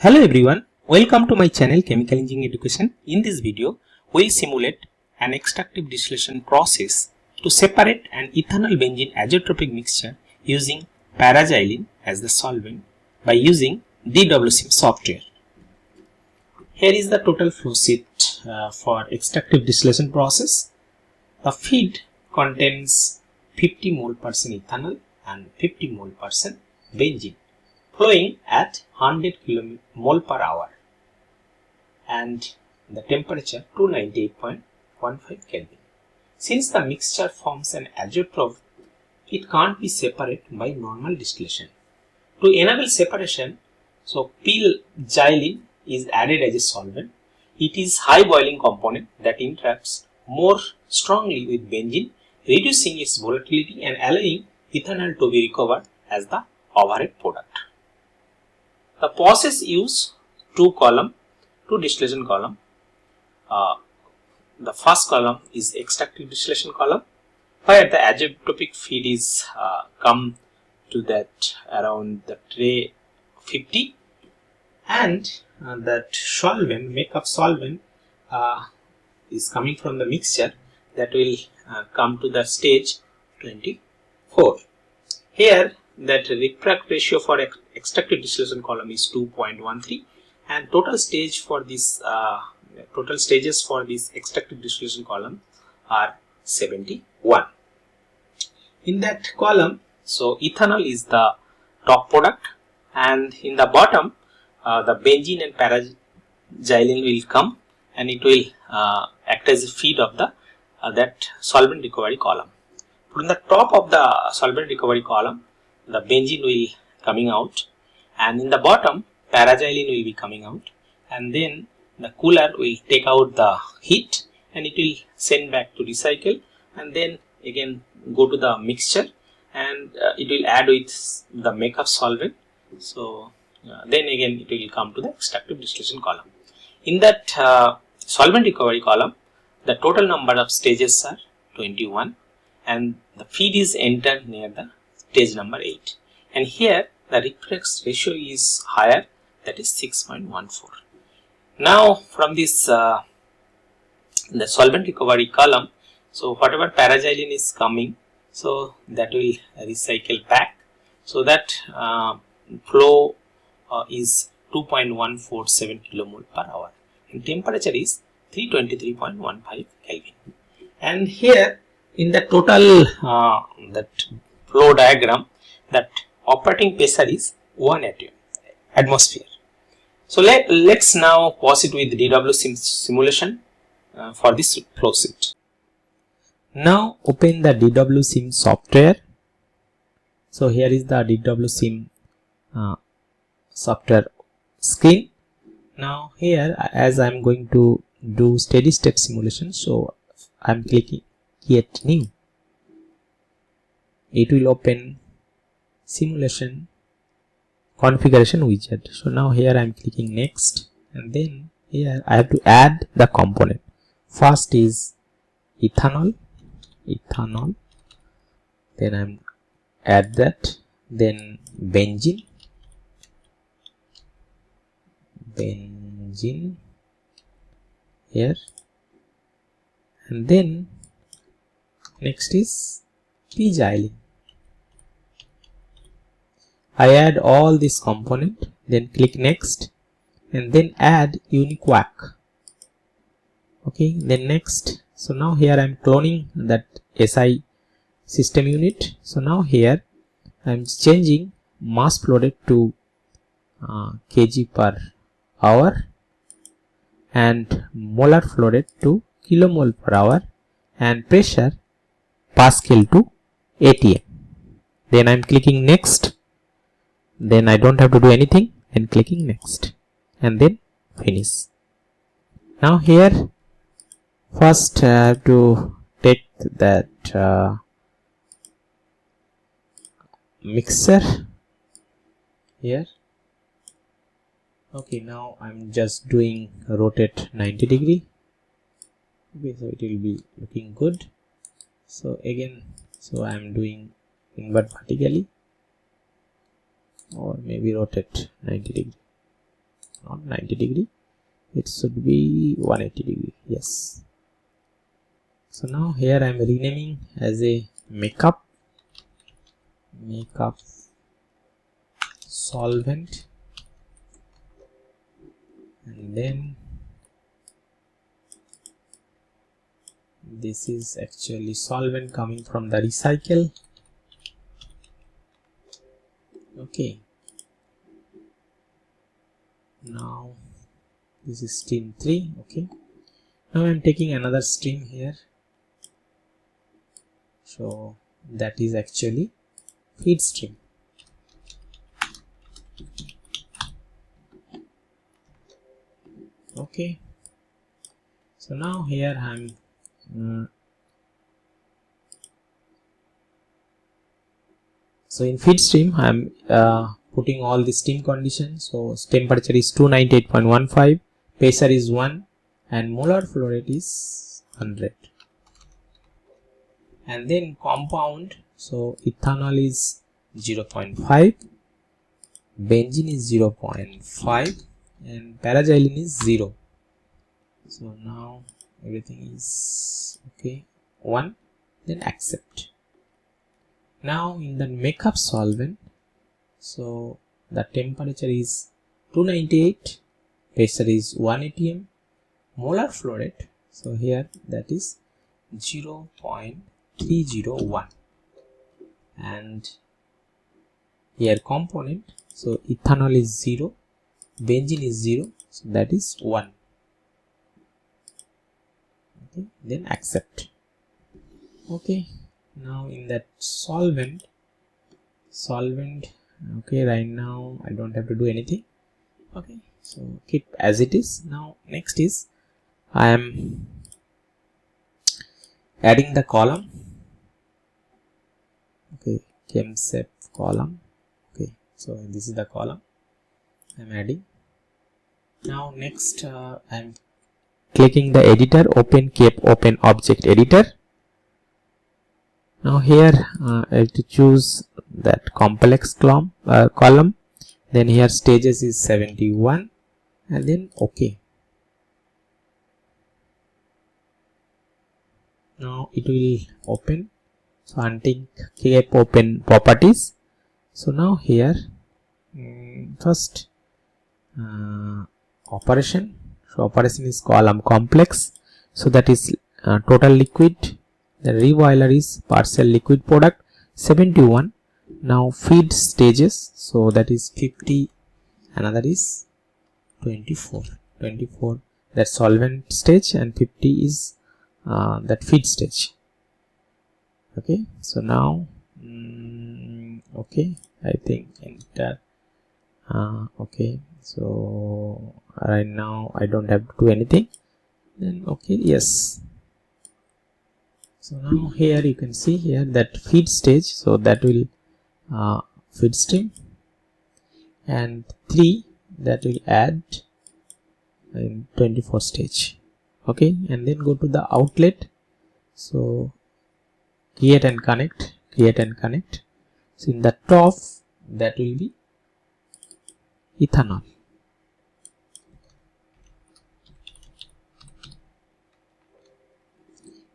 Hello everyone, welcome to my channel Chemical Engineering Education. In this video, we'll simulate an extractive distillation process to separate an ethanol benzene azeotropic mixture using p-Xylene as the solvent by using DWSIM software. Here is the total flow sheet for extractive distillation process. The feed contains 50 mole % ethanol and 50 mole % benzene, flowing at 100 kmol per hour and the temperature 298.15 Kelvin. Since the mixture forms an azeotrope, it can't be separated by normal distillation. To enable separation, so p-Xylene is added as a solvent. It is high boiling component that interacts more strongly with benzene, reducing its volatility and allowing ethanol to be recovered as the overhead product. The process uses two distillation column. The first column is extractive distillation column, where the azeotropic feed is come to that around the tray 50, and that solvent, makeup solvent, is coming from the mixture that will come to the stage 24. Here, that reflux ratio for extractive distillation column is 2.13, and total stages for this extractive distillation column are 71. In that column, so ethanol is the top product, and in the bottom the benzene and p-Xylene will come, and it will act as a feed of the that solvent recovery column. From the top of the solvent recovery column, the benzene will coming out, and in the bottom p-Xylene will be coming out, and then the cooler will take out the heat and it will send back to recycle, and then again go to the mixture, and it will add with the makeup solvent. So then again it will come to the extractive distillation column. In that solvent recovery column, the total number of stages are 21, and the feed is entered near the stage number 8, and here the reflux ratio is higher, that is 6.14. Now from this the solvent recovery column, so whatever p-Xylene is coming, so that will recycle back, so that flow is 2.147 kmol per hour, and temperature is 323.15 Kelvin. And here in the total that flow diagram, that operating pressure is 1 atmosphere. So let's now proceed with DWSIM simulation for this flow sheet. Now open the DWSIM software. So here is the DWSIM software screen. Now here, as I am going to do steady state simulation, so I am clicking create new. It will open simulation configuration widget. So now here I am clicking next, and then here I have to add the component. First is ethanol, then I am add that, then benzene here, and then next is p-Xylene. I add all this component, then click next, and then add uniquac. Okay, then next. So now here I am cloning that SI system unit. So now here I am changing mass flow rate to kg per hour and molar flow rate to kilomole per hour, and pressure Pascal to atm. Then I am clicking next. Then I don't have to do anything, then clicking next, and then finish. Now here first I have to take that mixer here. Okay, now I'm just doing rotate 90 degree. Okay, so it will be looking good. So again, so I am doing invert vertically, or maybe rotate 90 degree. not 90 degree, it should be 180 degree. Yes. So now here I am renaming as a makeup solvent, and then this is actually solvent coming from the recycle. Okay, now this is stream 3. Okay, now I am taking another stream here, so that is actually feed stream. Okay, so now here I am so in feed stream I am putting all the steam conditions. So temperature is 298.15, pressure is 1, and molar flow rate is 100. And then compound, so ethanol is 0.5, benzene is 0.5, and p-Xylene is 0. So now everything is okay, 1, then accept. Now in the makeup solvent, so the temperature is 298, pressure is 1 atm, molar flow rate, so here that is 0.301, and here component, so ethanol is 0, benzene is 0, so that is 1. Okay, then accept. Okay, now in that solvent, okay, right now I don't have to do anything. Okay, so keep as it is. Now next is I am adding the column. Okay, chemsep column. Okay, so this is the column I am adding. Now next I am clicking the editor, open object editor. Now here I have to choose that complex column, then here stages is 71, and then OK. Now it will open. So untick keep open properties. So now here first operation. So operation is column complex, so that is total liquid. The reboiler is partial liquid product 71. Now feed stages, so that is 50, another is 24 that solvent stage, and 50 is that feed stage. Okay, so now okay, I think enter. Okay, so right now I don't have to do anything, then okay, yes. So now here you can see here that feed stage, so that will feed stream, and 3 that will add in 24 stage. Okay, and then go to the outlet, so create and connect. So in the top that will be ethanol,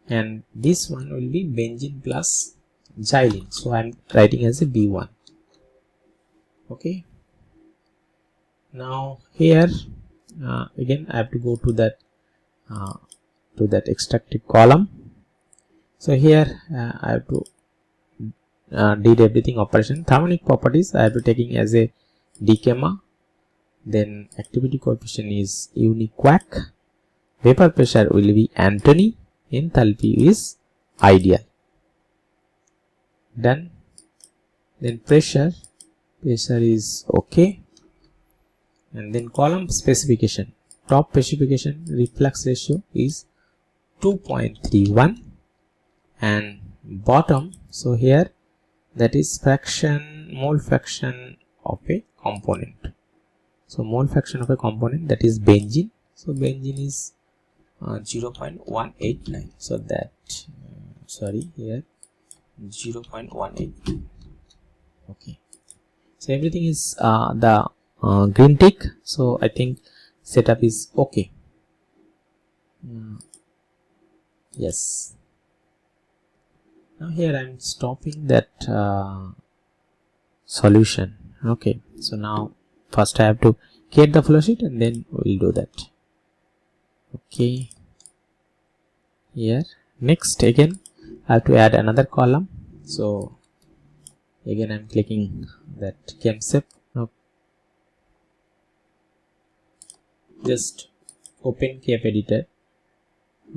and this one will be benzene plus xylene, so I am writing as a B1. Okay, now here again I have to go to that extractive column. So here I have to did everything operation. Thermonic properties I have to taking as a decama, then activity coefficient is uniquac, vapor pressure will be Anthony, enthalpy is ideal. Done. Then pressure is okay, and then column specification, top specification reflux ratio is 2.31, and bottom, so here that is mole fraction of a component. So mole fraction of a component, that is benzene, so benzene is 0.189, so that sorry, here 0.189. Okay, so everything is the green tick. So I think setup is okay. Yes. Now here I am stopping that solution. Okay, so now first I have to create the flow sheet and then we'll do that. Okay, here next again I have to add another column. So again I am clicking that ChemSep. Now just open Cap editor.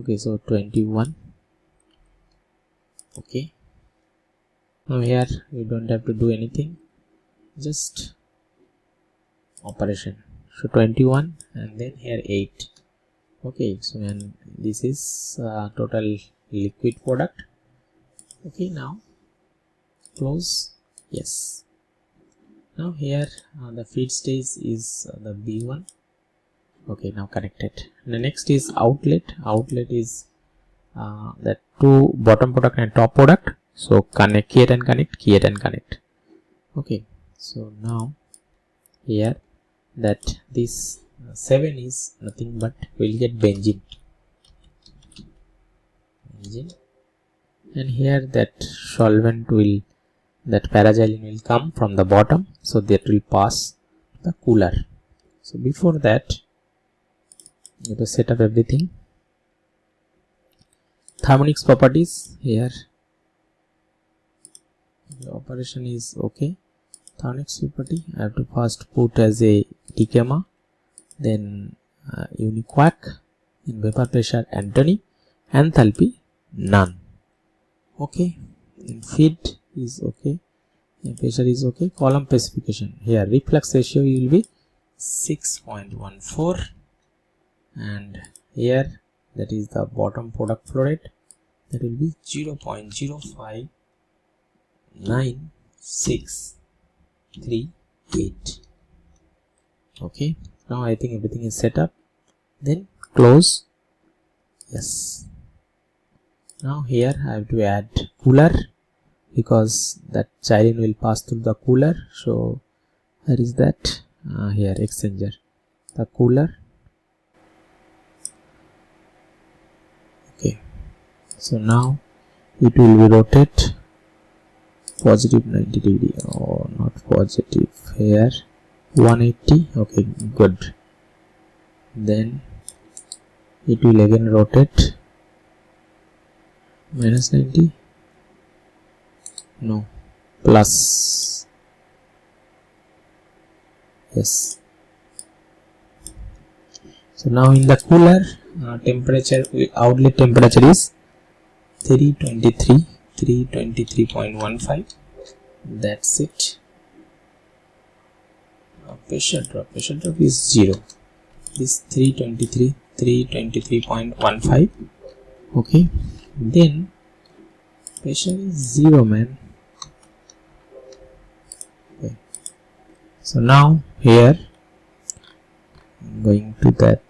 Okay, so 21. Okay, now here you don't have to do anything, just operation. So 21 and then here 8. Okay, so and this is total liquid product. Okay, now close. Yes. Now here the feed stage is the B1. Okay, now connected. The next is outlet. Outlet is the two bottom product and top product. So connect, create and connect, create and connect. Okay, so now here that this 7 is nothing but we'll get benzene, and here that solvent will, that p-Xylene will come from the bottom, so that will pass the cooler. So before that you have to set up everything. Thermonics properties, here the operation is okay. Thermonics property I have to first put as a decama, then uniquac, in vapor pressure Antony, enthalpy none. Okay, and feed is okay, and pressure is okay. Column specification, here reflux ratio will be 6.14, and here that is the bottom product flow rate, that will be 0.059638. Okay, now I think everything is set up. Then close. Yes. Now here I have to add cooler, because that xylene will pass through the cooler. So where is that? Here, exchanger, the cooler. Okay, so now it will be rotate positive 90 degree, or not positive, here 180. Okay, good. Then it will again rotate minus 90, no, plus. Yes. So now in the cooler temperature, outlet temperature is 323.15. That's it. Pressure drop is 0. This 323.15. Okay, then pressure is 0, man. Okay, so now here I'm going to that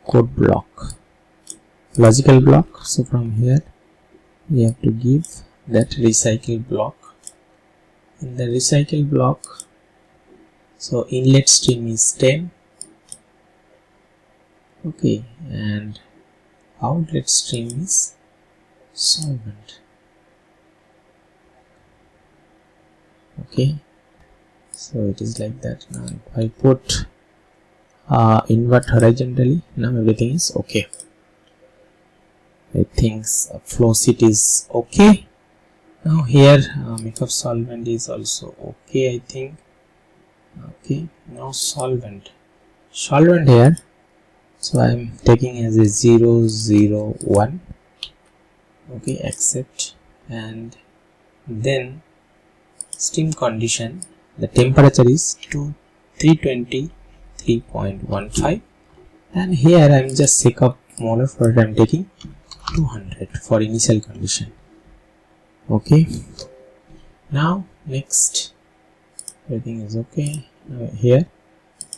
code block, logical block. So from here we have to give that recycle block. In the recycle block, so inlet stream is 10. Okay, and outlet stream is solvent. Okay, so it is like that. Now if I put invert horizontally, now everything is okay. I think flow sheet is okay. Now here makeup solvent is also okay, I think. Okay, now solvent here, so I am taking as a 001. Okay, accept, and then steam condition, the temperature is 323.15, and here I am just sick of molar for it, I am taking 200 for initial condition. Okay, now next, everything is okay. Now here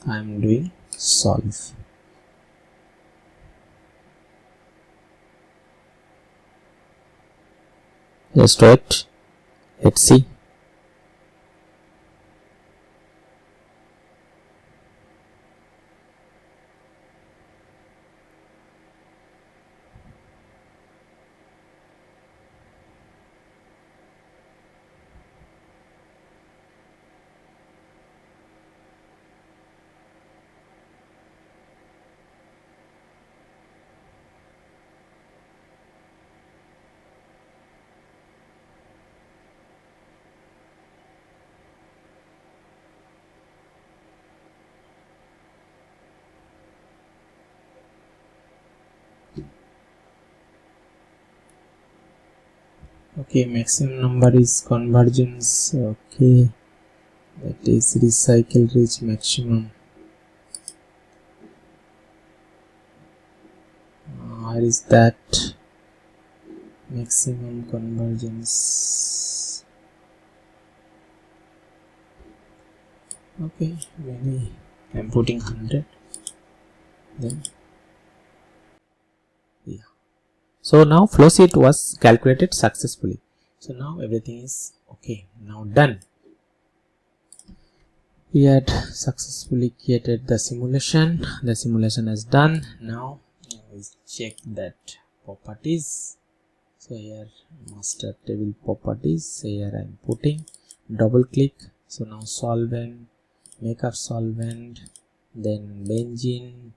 I am doing solve. Just wait, let's see. Okay, maximum number is convergence. Okay, that is recycle rich maximum. Where is that maximum convergence? Okay, maybe I'm putting 100. Then yeah. So now flow sheet was calculated successfully. So now everything is okay. Now done. We had successfully created the simulation. The simulation is done. Now we check that properties. So here master table properties. Here I am putting, double click. So now solvent, makeup solvent, then benzene,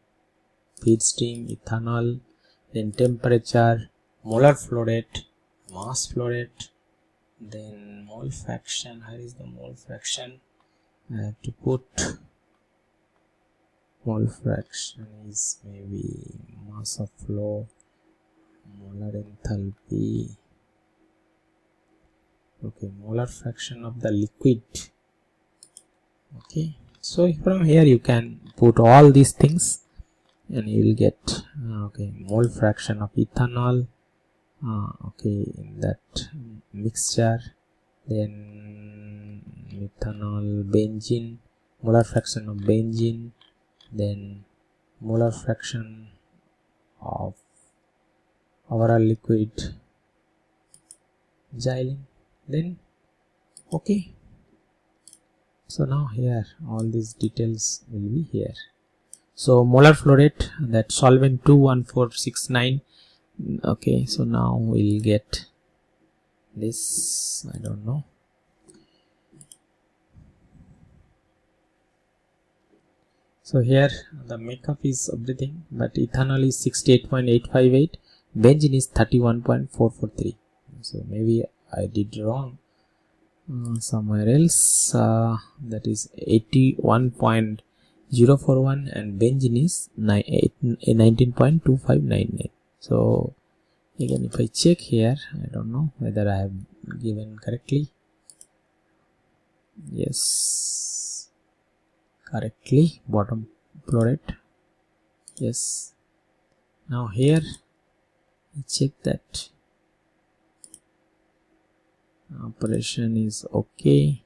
feed stream, ethanol, then temperature, molar flow rate, mass flow rate, then mole fraction. Here is the mole fraction. I have to put mole fraction is maybe mass of flow, molar enthalpy. Okay, molar fraction of the liquid. Okay, so from here you can put all these things and you will get okay, mole fraction of ethanol, okay, in that mixture, then ethanol, benzene, molar fraction of benzene, then molar fraction of overall liquid xylene, then okay. So now here all these details will be here. So molar flow rate, that solvent 21469. Okay, so now we'll get this, I don't know. So here the makeup is everything, but ethanol is 68.858, benzene is 31.443. So maybe I did wrong somewhere else. That is 81.041 and benzene is 19.2599. So again, if I check here, I don't know whether I have given correctly. Yes, correctly, bottom flow rate. Yes. Now here I check that operation is okay.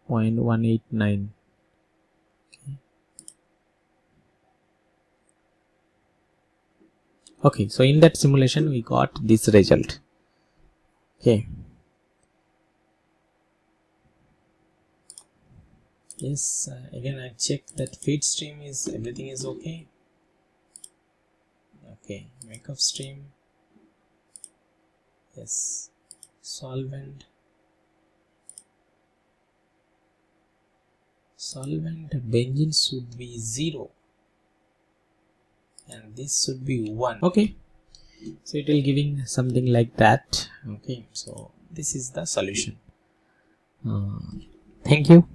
0.189. Okay, so in that simulation we got this result. Okay. Yes, again I check that feed stream is everything is okay. Okay, makeup stream. Yes, solvent, benzene should be 0 and this should be 1. Okay, so it will giving something like that. Okay, so this is the solution. Thank you.